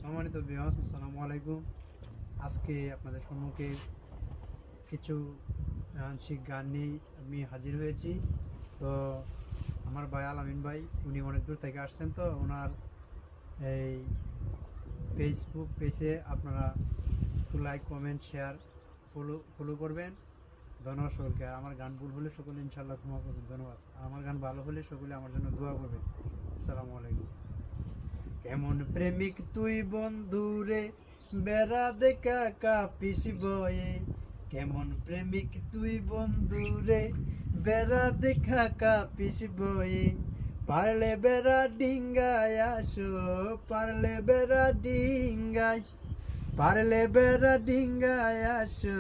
সম্মানিত ভিউয়ার্স, আসসালামু আলাইকুম। আজকে আপনাদের সম্মুখে কিছু আংশিক গান নিয়ে আমি হাজির হয়েছি। তো আমার ভাই আলামিন ভাই, উনি অনেক দূর থেকে আসছেন। তো ওনার এই ফেসবুক পেজে আপনারা একটু লাইক, কমেন্ট, শেয়ার, ফলো করবেন। ধন্যবাদ সকলকে। আর আমার গান ভুল হলে সকলে ইনশাল্লাহ ক্ষমা করবেন। ধন্যবাদ। আমার গান ভালো হলে সকলে আমার জন্য দোয়া করবেন। আসসালামু আলাইকুম। কেমন প্রেমিক তুই বন্ধুরে, বেড়া দেখা কাপিস বয়ে। কেমন প্রেমিক তুই বন্ধুরে, বেড়া দেখা কাপিস বয়ে। পারলে বেড়া ডিঙ্গায় আসো, পারলে বেড়া ডিঙ্গায়, পারলে বেড়া ডিঙ্গায় আসো,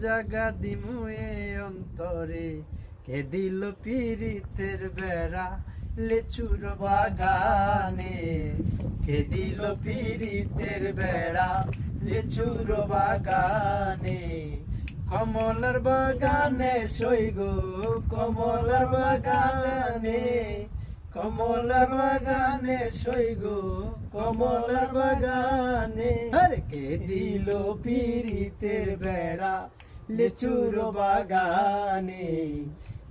জাগা দিমুয়ে অন্তরে। কে দিল পিরিতের বেড়া লেচুর বাগানে, কে দিল পিরিতের বেড়া লেচুর বাগানে। কমলার বাগানে সইগো, কমলার বাগানে, কমলার বাগানে সইগো, কমলার বাগানে। আরে কে দিল পিরিতের বেড়া লেচুর বাগানে,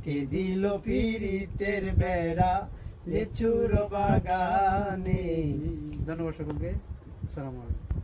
কে দিল পিরিতের বেড়া লেচুর বাগানে। ধন্যবাদ সকলকে। আসসালামু আলাইকুম।